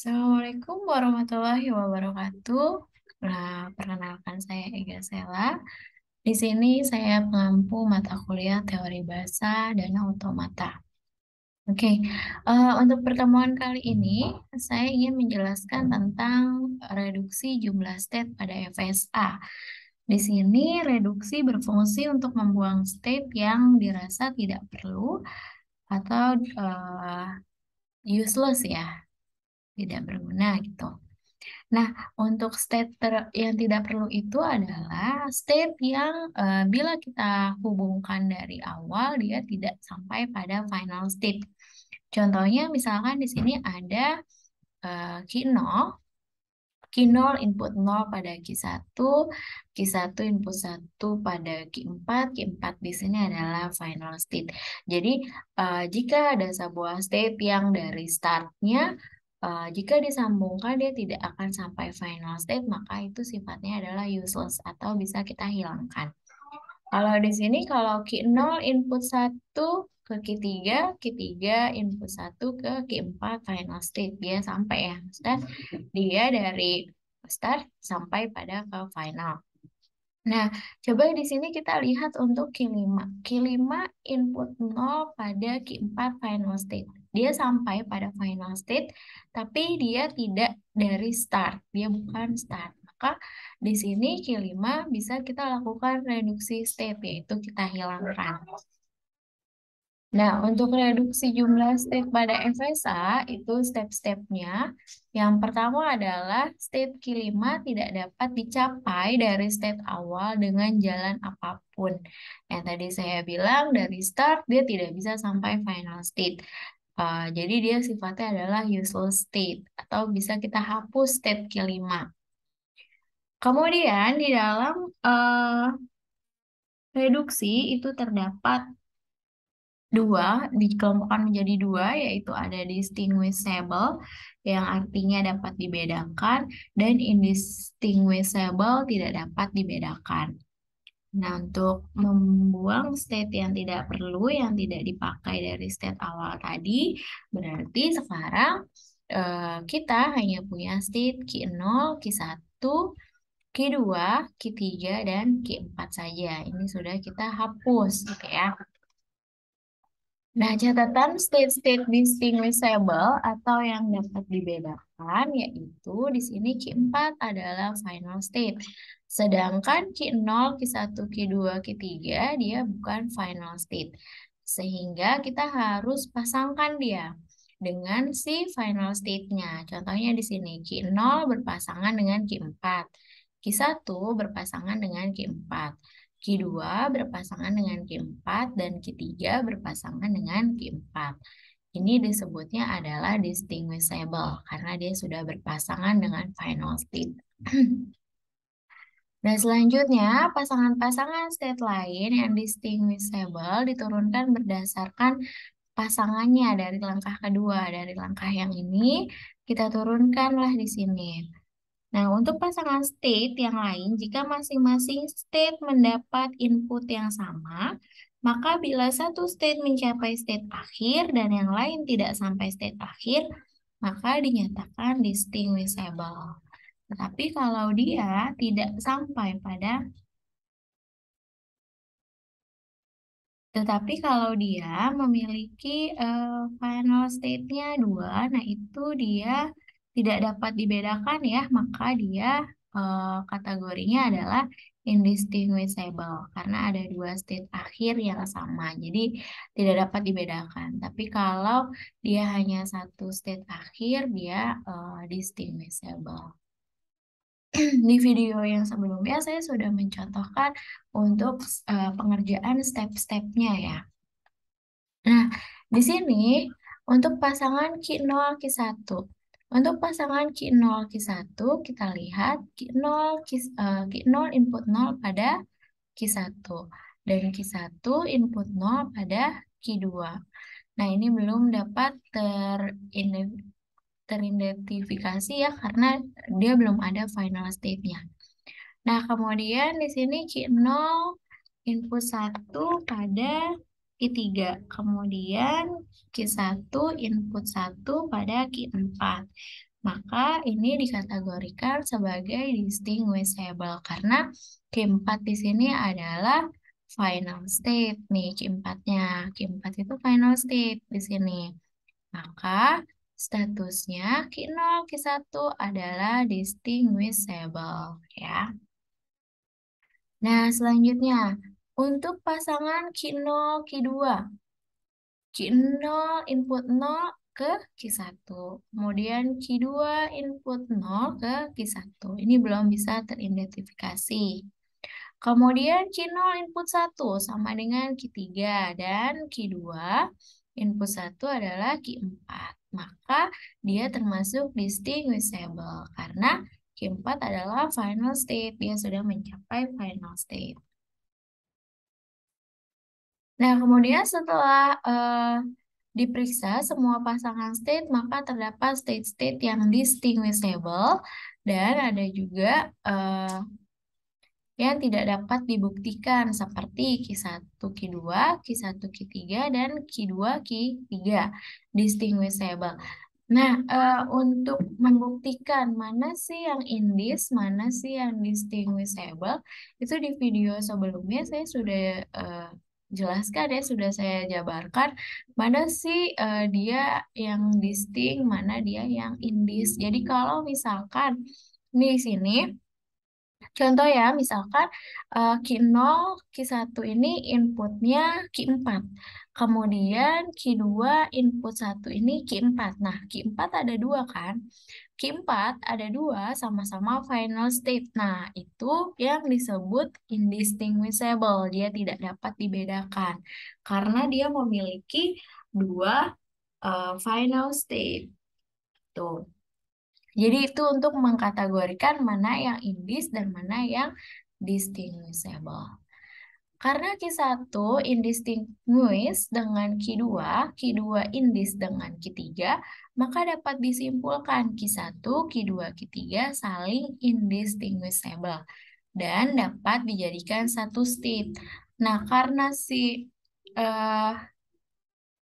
Assalamualaikum warahmatullahi wabarakatuh. Nah, perkenalkan saya Ega Sela. Di sini saya pengampu mata kuliah teori bahasa dan automata. Oke, untuk pertemuan kali ini saya ingin menjelaskan tentang reduksi jumlah state pada FSA. Di sini reduksi berfungsi untuk membuang state yang dirasa tidak perlu atau useless ya, tidak berguna gitu. Nah, untuk state yang tidak perlu itu adalah state yang bila kita hubungkan dari awal dia tidak sampai pada final state. Contohnya misalkan di sini ada key 0, key 0 input 0 pada key 1, key 1 input 1 pada key 4, key 4 di sini adalah final state. Jadi jika ada sebuah state yang dari startnya jika disambungkan dia tidak akan sampai final state, maka itu sifatnya adalah useless atau bisa kita hilangkan. Kalau di sini kalau key 0 input 1 ke key 3 input 1 ke key 4 final state dia sampai ya. Maksudnya dia dari start sampai pada ke final. Nah, coba di sini kita lihat untuk key 5. Key 5 input 0 pada key 4 final state. Dia sampai pada final state, tapi dia tidak dari start. Dia bukan start. Maka di sini key 5 bisa kita lakukan reduksi state, yaitu kita hilangkan. Nah, untuk reduksi jumlah state pada FSA, itu step-stepnya. Yang pertama adalah state key 5 tidak dapat dicapai dari state awal dengan jalan apapun. Yang tadi saya bilang, dari start dia tidak bisa sampai final state. Jadi dia sifatnya adalah useless state, atau bisa kita hapus state key 5. Kemudian di dalam reduksi itu terdapat dua, dikelompokkan menjadi dua, yaitu ada distinguishable, yang artinya dapat dibedakan, dan indistinguishable, tidak dapat dibedakan. Nah, untuk membuang state yang tidak perlu, yang tidak dipakai dari state awal tadi, berarti sekarang kita hanya punya state key 0, key 1, key 2, key 3, dan key 4 saja. Ini sudah kita hapus, gitu ya. Nah, catatan state-state distinguishable atau yang dapat dibedakan yaitu di sini Q4 adalah final state. Sedangkan Q0, Q1, Q2, Q3 dia bukan final state. Sehingga kita harus pasangkan dia dengan si final state-nya. Contohnya di sini Q0 berpasangan dengan Q4. Q1 berpasangan dengan Q4. Q2 berpasangan dengan Q4 dan Q3 berpasangan dengan Q4. Ini disebutnya adalah distinguishable karena dia sudah berpasangan dengan final state. Dan selanjutnya, pasangan-pasangan state lain yang distinguishable diturunkan berdasarkan pasangannya dari langkah kedua. Dari langkah yang ini, kita turunkanlah di sini. Nah, untuk pasangan state yang lain, jika masing-masing state mendapat input yang sama, maka bila satu state mencapai state akhir dan yang lain tidak sampai state akhir, maka dinyatakan distinguishable. Tetapi kalau dia tidak sampai pada Tetapi kalau dia memiliki final state-nya 2, nah itu dia tidak dapat dibedakan ya, maka dia kategorinya adalah indistinguishable karena ada dua state akhir yang sama, jadi tidak dapat dibedakan. Tapi kalau dia hanya satu state akhir, dia distinguishable. Di video yang sebelumnya saya sudah mencontohkan untuk pengerjaan step-stepnya ya. Nah, di sini untuk pasangan Q0, Q1. Untuk pasangan Q0, Q1 kita lihat Q0 input 0 pada Q1 dan Q1 input 0 pada Q2. Nah, ini belum dapat teridentifikasi ya karena dia belum ada final state-nya. Nah, kemudian di sini Q0 input 1 pada Q3. Kemudian Q1 input 1 pada Q4. maka ini dikategorikan sebagai distinguishable karena Q4 di sini adalah final state nih Q4-nya. Q4 itu final state di sini. Maka statusnya Q0, Q1 adalah distinguishable ya. Nah, selanjutnya untuk pasangan Q0, Q2. Q0 input 0 ke Q1. Kemudian Q2 input 0 ke Q1. Ini belum bisa teridentifikasi. Kemudian Q0 input 1 sama dengan Q3 dan Q2 input 1 adalah Q4. Maka dia termasuk distinguishable karena Q4 adalah final state. Dia sudah mencapai final state. Nah, kemudian setelah diperiksa semua pasangan state, maka terdapat state-state yang distinguishable dan ada juga yang tidak dapat dibuktikan seperti Q1, Q2, Q1, Q3, dan Q2, Q3 distinguishable. Nah, untuk membuktikan mana sih yang indis, mana sih yang distinguishable, itu di video sebelumnya saya sudah jelaskan ya, sudah saya jabarkan mana sih dia yang distinct, mana dia yang indis. Jadi kalau misalkan di sini contoh ya, misalkan Q0, Q1 ini inputnya Q4. Kemudian Q2 input 1 ini Q4. Nah, Q4 ada dua kan? Q4 ada dua sama-sama final state. Nah, itu yang disebut indistinguishable. Dia tidak dapat dibedakan. Karena dia memiliki dua final state. Tuh. Jadi itu untuk mengkategorikan mana yang indis dan mana yang distinguishable. Karena Q1 indistinguish dengan Q2, Q2 indis dengan Q3, maka dapat disimpulkan Q1, Q2, Q3 saling indistinguishable dan dapat dijadikan satu state. Nah, karena si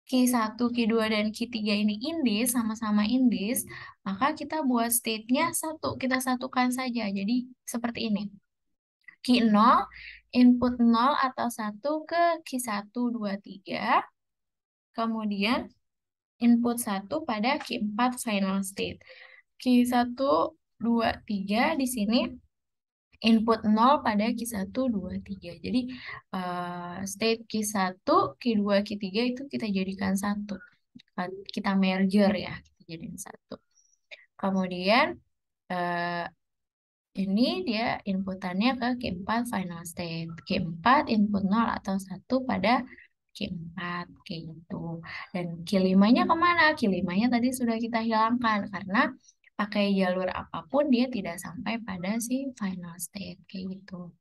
Q1, Q2, dan Q3 ini indis, sama-sama indis, maka kita buat state-nya satu, kita satukan saja. Jadi seperti ini. Q0, input 0 atau 1 ke Q1, 2, 3. Kemudian input 1 pada Q4 final state. Q1, 2, 3 di sini input 0 pada Q1, 2, 3. Jadi state Q1, Q2, Q3 itu kita jadikan satu. Kita merger ya, kita jadikan satu. Kemudian eh, ini dia inputannya ke Q4 final state. Q4 input 0 atau 1 pada Q4, kayak gitu. Dan Q5-nya kemana? Q5-nya tadi sudah kita hilangkan karena pakai jalur apapun dia tidak sampai pada si final state, kayak gitu.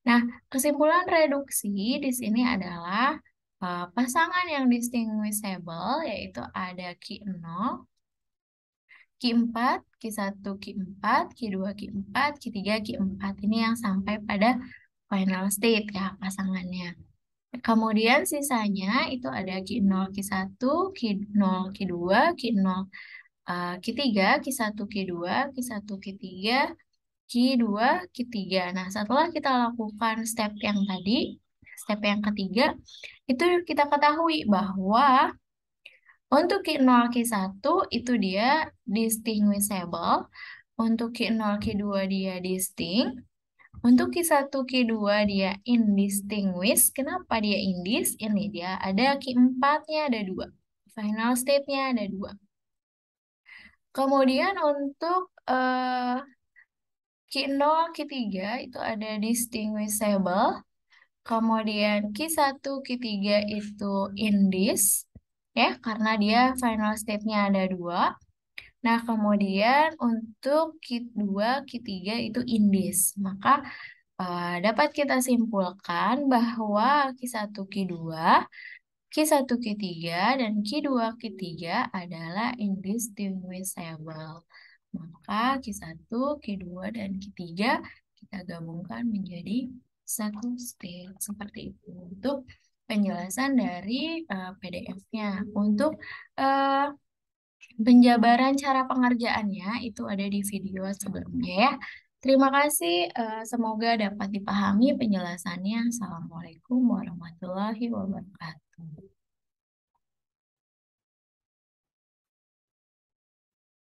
Nah, kesimpulan reduksi di sini adalah pasangan yang distinguishable yaitu ada Q0, Q4, Q1, Q4, Q2, Q4, Q3, Q4. Ini yang sampai pada final state ya pasangannya. Kemudian sisanya itu ada Q0, Q1, Q0, Q2, Q0, Q3, Q1, Q2, Q1, Q3, Q2, Q3. Nah, setelah kita lakukan step yang tadi, step yang ketiga, itu kita ketahui bahwa untuk Q0, Q1 itu dia distinguishable. Untuk Q0, Q2 dia distinct. Untuk Q1, Q2 dia indistinguished. Kenapa dia indis? Ini dia ada Q4-nya ada dua. Final state-nya ada dua. Kemudian untuk Q0, Q3 itu ada distinguishable. Kemudian Q1, Q3 itu indis. Ya, karena dia final state-nya ada dua. Nah, kemudian untuk Q2, Q3 itu indis. Maka dapat kita simpulkan bahwa Q1, Q2, Q1, Q3, dan Q2, Q3 adalah indistinguishable. Maka Q1, Q2, dan Q3 kita gabungkan menjadi satu state. Seperti itu untuk penjelasan dari PDF-nya. Untuk Penjabaran cara pengerjaannya itu ada di video sebelumnya ya. Terima kasih, semoga dapat dipahami penjelasannya. Assalamualaikum warahmatullahi wabarakatuh.